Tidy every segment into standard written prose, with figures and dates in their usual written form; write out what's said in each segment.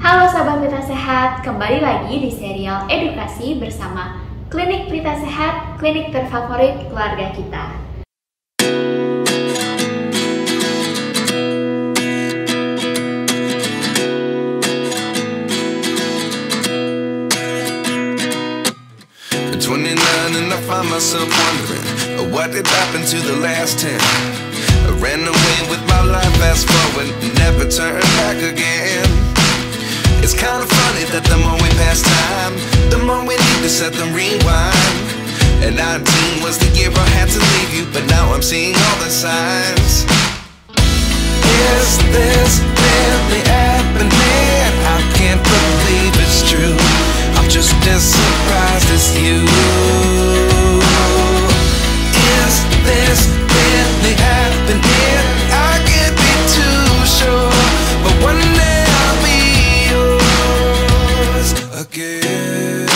Halo Sobat Prita Sehat, kembali lagi di serial edukasi bersama Klinik Prita Sehat, klinik terfavorit keluarga kita. And I find myself wondering what did happen to the last 10. I ran away with my life, fast forward, never turn back again. It's kind of funny that the more we pass time, the more we need to set the rewind. And 19 was the year I had to leave you, but now I'm seeing all the signs. Is this really happening? I can't believe it's true. I'm just as surprised as you. Is this really happening? I can't be too sure, but one day I'll be yours again.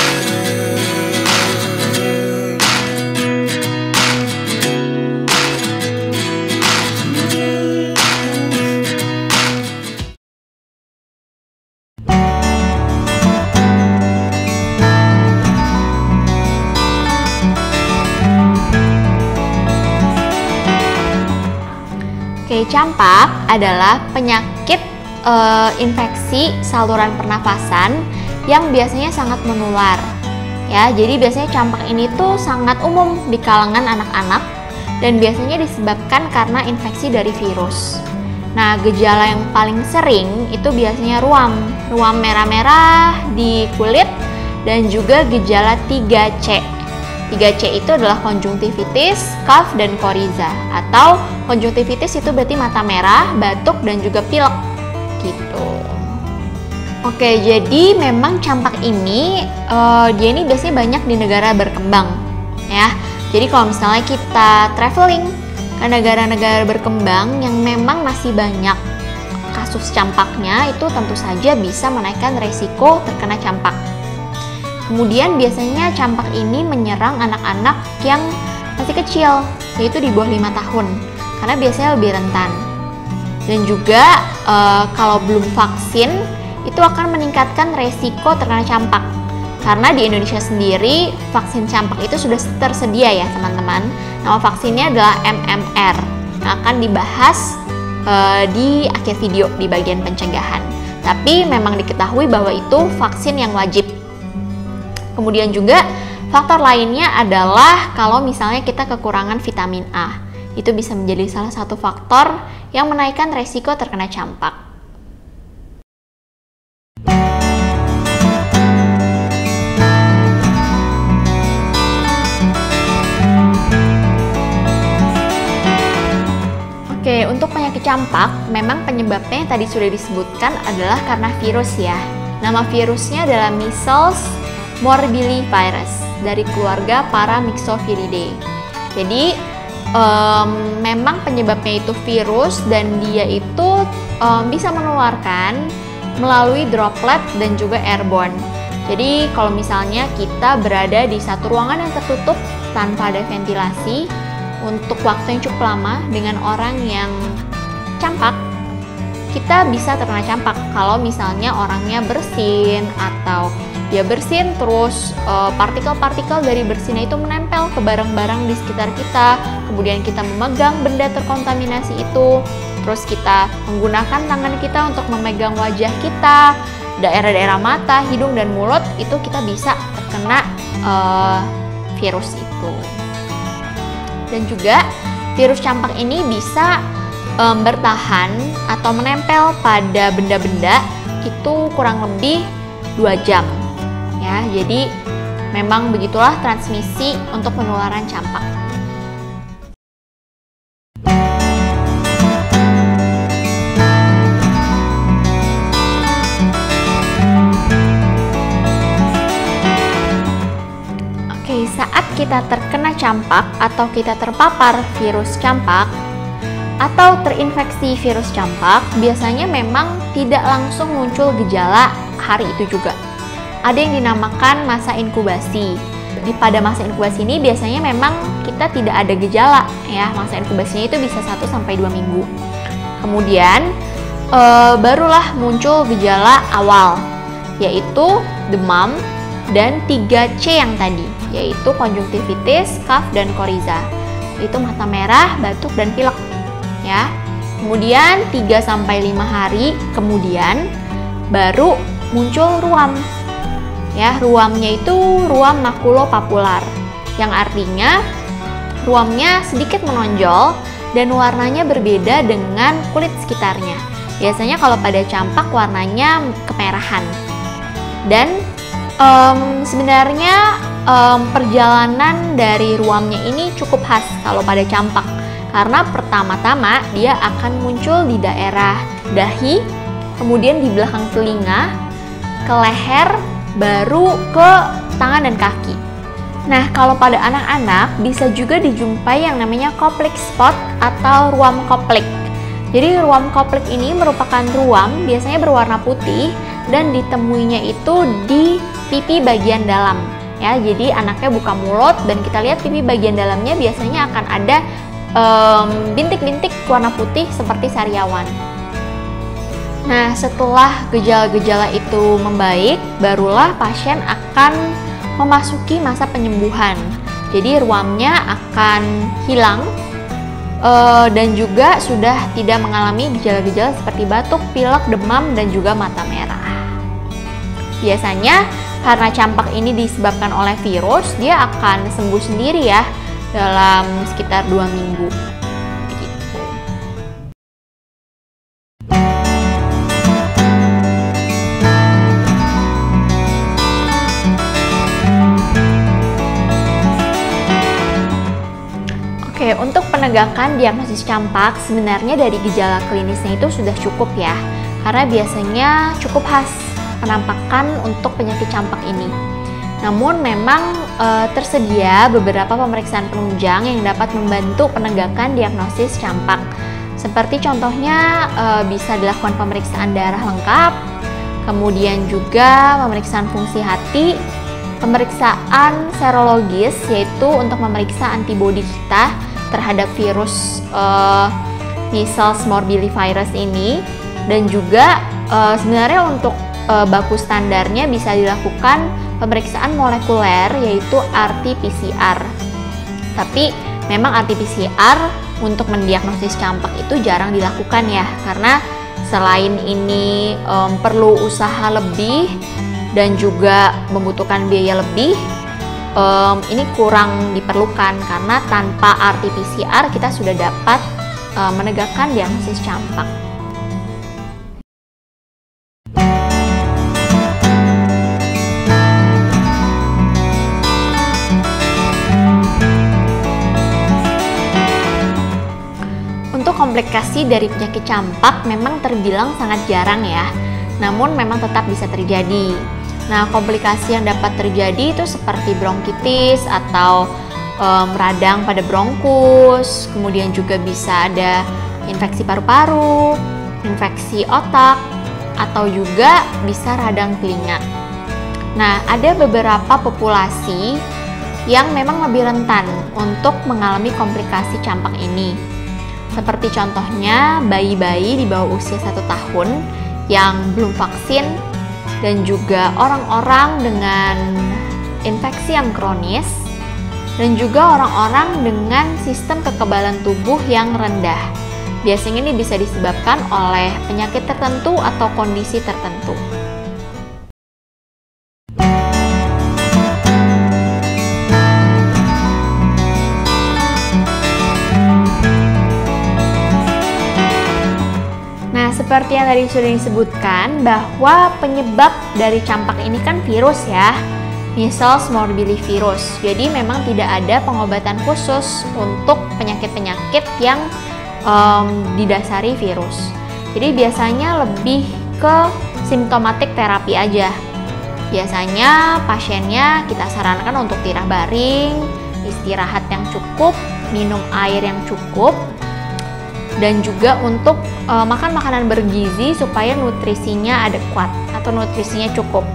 Campak adalah penyakit infeksi saluran pernafasan yang biasanya sangat menular. Ya, jadi biasanya campak ini tuh sangat umum di kalangan anak-anak dan biasanya disebabkan karena infeksi dari virus. Nah, gejala yang paling sering itu biasanya ruam merah-merah di kulit dan juga gejala 3C. 3C itu adalah konjungtivitis, cough, dan koryza. Atau konjungtivitis itu berarti mata merah, batuk, dan juga pilek gitu. Oke, jadi memang campak ini dia ini biasanya banyak di negara berkembang ya. Jadi kalau misalnya kita traveling ke negara-negara berkembang yang memang masih banyak kasus campaknya, itu tentu saja bisa menaikkan resiko terkena campak. Kemudian biasanya campak ini menyerang anak-anak yang masih kecil, yaitu di bawah 5 tahun, karena biasanya lebih rentan. Dan juga kalau belum vaksin, itu akan meningkatkan resiko terkena campak. Karena di Indonesia sendiri, vaksin campak itu sudah tersedia ya teman-teman. Nama vaksinnya adalah MMR, yang akan dibahas di akhir video di bagian pencegahan. Tapi memang diketahui bahwa itu vaksin yang wajib. Kemudian juga faktor lainnya adalah kalau misalnya kita kekurangan vitamin A. Itu bisa menjadi salah satu faktor yang menaikkan resiko terkena campak. Oke, untuk penyakit campak, memang penyebabnya yang tadi sudah disebutkan adalah karena virus ya. Nama virusnya adalah measles morbillivirus dari keluarga Paramyxoviridae. Jadi memang penyebabnya itu virus dan dia itu bisa menularkan melalui droplet dan juga airborne. Jadi kalau misalnya kita berada di satu ruangan yang tertutup tanpa ada ventilasi untuk waktu yang cukup lama dengan orang yang campak, kita bisa terkena campak kalau misalnya orangnya bersin atau dia bersin terus partikel-partikel dari bersinnya itu menempel ke barang-barang di sekitar kita, kemudian kita memegang benda terkontaminasi itu, terus kita menggunakan tangan kita untuk memegang wajah kita, daerah-daerah mata, hidung, dan mulut, itu kita bisa terkena virus itu. Dan juga virus campak ini bisa bertahan atau menempel pada benda-benda itu kurang lebih 2 jam. Ya, jadi memang begitulah transmisi untuk penularan campak. Oke, saat kita terkena campak atau kita terpapar virus campak atau terinfeksi virus campak, biasanya memang tidak langsung muncul gejala hari itu juga. Ada yang dinamakan masa inkubasi. Pada masa inkubasi ini biasanya memang kita tidak ada gejala ya. Masa inkubasinya itu bisa 1-2 minggu. Kemudian barulah muncul gejala awal, yaitu demam dan 3C yang tadi, yaitu konjungtivitis, cough, dan koriza. Itu mata merah, batuk, dan pilek ya. Kemudian 3-5 hari kemudian baru muncul ruam. Ya, ruamnya itu ruam makulopapular, yang artinya ruamnya sedikit menonjol dan warnanya berbeda dengan kulit sekitarnya. Biasanya kalau pada campak warnanya kemerahan. Dan sebenarnya perjalanan dari ruamnya ini cukup khas kalau pada campak, karena pertama-tama dia akan muncul di daerah dahi, kemudian di belakang telinga, ke leher, baru ke tangan dan kaki. Nah, kalau pada anak-anak bisa juga dijumpai yang namanya koplik spot atau ruam koplik. Jadi ruam koplik ini merupakan ruam biasanya berwarna putih dan ditemuinya itu di pipi bagian dalam. Ya, jadi anaknya buka mulut dan kita lihat pipi bagian dalamnya biasanya akan ada bintik-bintik warna putih seperti sariawan. Nah, setelah gejala-gejala itu membaik, barulah pasien akan memasuki masa penyembuhan. Jadi ruamnya akan hilang dan juga sudah tidak mengalami gejala-gejala seperti batuk, pilek, demam, dan juga mata merah. Biasanya karena campak ini disebabkan oleh virus, dia akan sembuh sendiri ya dalam sekitar 2 minggu. Begitu. Oke, untuk penegakan diagnosis campak sebenarnya dari gejala klinisnya itu sudah cukup ya, karena biasanya cukup khas penampakan untuk penyakit campak ini. Namun memang tersedia beberapa pemeriksaan penunjang yang dapat membantu penegakan diagnosis campak. Seperti contohnya bisa dilakukan pemeriksaan darah lengkap, kemudian juga pemeriksaan fungsi hati, pemeriksaan serologis yaitu untuk memeriksa antibodi kita terhadap virus measles morbillivirus ini, dan juga sebenarnya untuk baku standarnya bisa dilakukan pemeriksaan molekuler yaitu RT-PCR. Tapi memang RT-PCR untuk mendiagnosis campak itu jarang dilakukan ya, karena selain ini perlu usaha lebih dan juga membutuhkan biaya lebih, ini kurang diperlukan karena tanpa RT-PCR kita sudah dapat menegakkan diagnosis campak. Komplikasi dari penyakit campak memang terbilang sangat jarang ya, namun memang tetap bisa terjadi. Nah, komplikasi yang dapat terjadi itu seperti bronkitis atau radang pada bronkus, kemudian juga bisa ada infeksi paru-paru, infeksi otak, atau juga bisa radang telinga. Nah, ada beberapa populasi yang memang lebih rentan untuk mengalami komplikasi campak ini. Seperti contohnya bayi-bayi di bawah usia 1 tahun yang belum vaksin, dan juga orang-orang dengan infeksi yang kronis, dan juga orang-orang dengan sistem kekebalan tubuh yang rendah. Biasanya ini bisa disebabkan oleh penyakit tertentu atau kondisi tertentu. Seperti yang tadi sudah disebutkan bahwa penyebab dari campak ini kan virus ya, measles morbillivirus. Jadi memang tidak ada pengobatan khusus untuk penyakit-penyakit yang didasari virus. Jadi biasanya lebih ke simptomatik terapi aja. Biasanya pasiennya kita sarankan untuk tirah baring, istirahat yang cukup, minum air yang cukup, dan juga untuk makan makanan bergizi supaya nutrisinya adekuat atau nutrisinya cukup.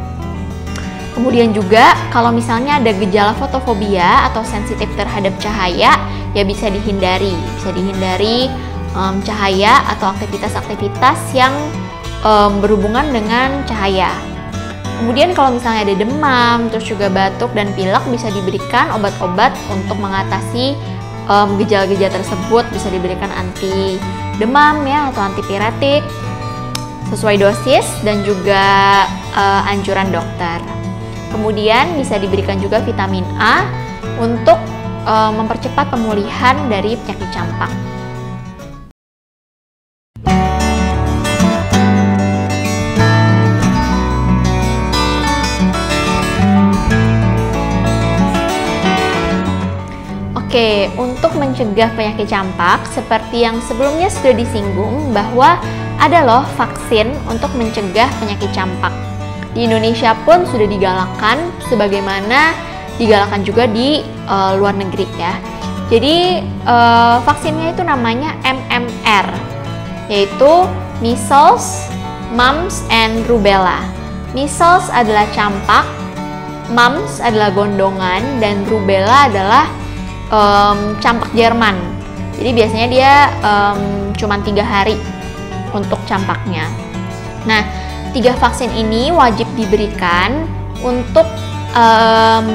Kemudian juga kalau misalnya ada gejala fotofobia atau sensitif terhadap cahaya, ya bisa dihindari cahaya atau aktivitas-aktivitas yang berhubungan dengan cahaya. Kemudian kalau misalnya ada demam, terus juga batuk dan pilek, bisa diberikan obat-obat untuk mengatasi gejala-gejala tersebut. Bisa diberikan anti demam ya atau antipiretik sesuai dosis dan juga anjuran dokter. Kemudian bisa diberikan juga vitamin A untuk mempercepat pemulihan dari penyakit campak. Oke, untuk mencegah penyakit campak, seperti yang sebelumnya sudah disinggung bahwa ada loh vaksin untuk mencegah penyakit campak. Di Indonesia pun sudah digalakkan, sebagaimana digalakkan juga di luar negeri ya. Jadi vaksinnya itu namanya MMR, yaitu Measles, Mumps, and Rubella. Measles adalah campak, Mumps adalah gondongan, dan Rubella adalah campak Jerman. Jadi biasanya dia cuma 3 hari untuk campaknya. Nah, 3 vaksin ini wajib diberikan untuk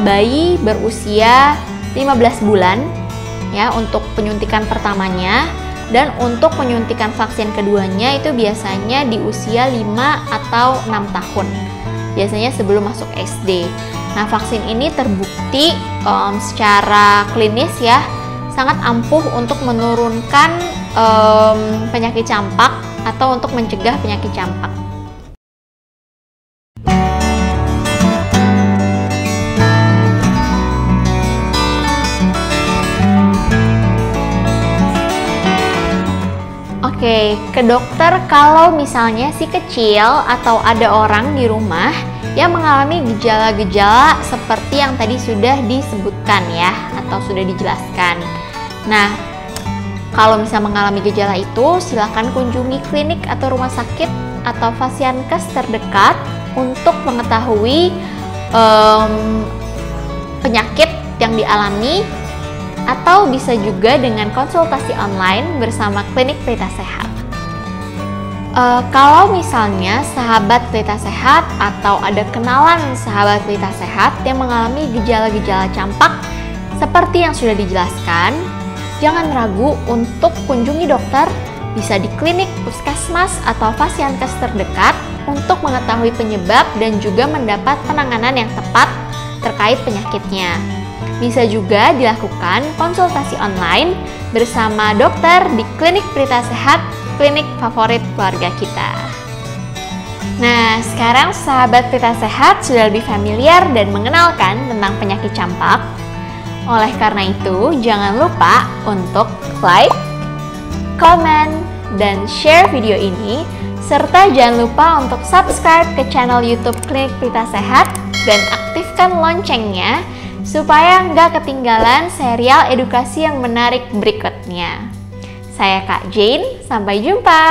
bayi berusia 15 bulan ya, untuk penyuntikan pertamanya, dan untuk penyuntikan vaksin keduanya itu biasanya di usia 5 atau 6 tahun. Biasanya sebelum masuk SD. Nah, vaksin ini terbukti secara klinis ya sangat ampuh untuk menurunkan penyakit campak atau untuk mencegah penyakit campak. Oke, ke dokter kalau misalnya si kecil atau ada orang di rumah yang mengalami gejala-gejala seperti yang tadi sudah disebutkan ya, atau sudah dijelaskan. Nah, kalau misalnya mengalami gejala itu, silakan kunjungi klinik atau rumah sakit atau Fasiankes terdekat untuk mengetahui penyakit yang dialami, atau bisa juga dengan konsultasi online bersama klinik Pelita Sehat. Kalau misalnya sahabat Pelita Sehat atau ada kenalan sahabat Pelita Sehat yang mengalami gejala-gejala campak seperti yang sudah dijelaskan, jangan ragu untuk kunjungi dokter, bisa di klinik, puskesmas, atau Fasiankes terdekat untuk mengetahui penyebab dan juga mendapat penanganan yang tepat terkait penyakitnya. Bisa juga dilakukan konsultasi online bersama dokter di klinik Pelita Sehat, klinik favorit keluarga kita. Nah, sekarang sahabat Pelita Sehat sudah lebih familiar dan mengenalkan tentang penyakit campak. Oleh karena itu, jangan lupa untuk like, comment, dan share video ini, serta jangan lupa untuk subscribe ke channel YouTube Klinik Pelita Sehat dan aktifkan loncengnya supaya nggak ketinggalan serial edukasi yang menarik berikutnya. Saya Kak Jane, sampai jumpa!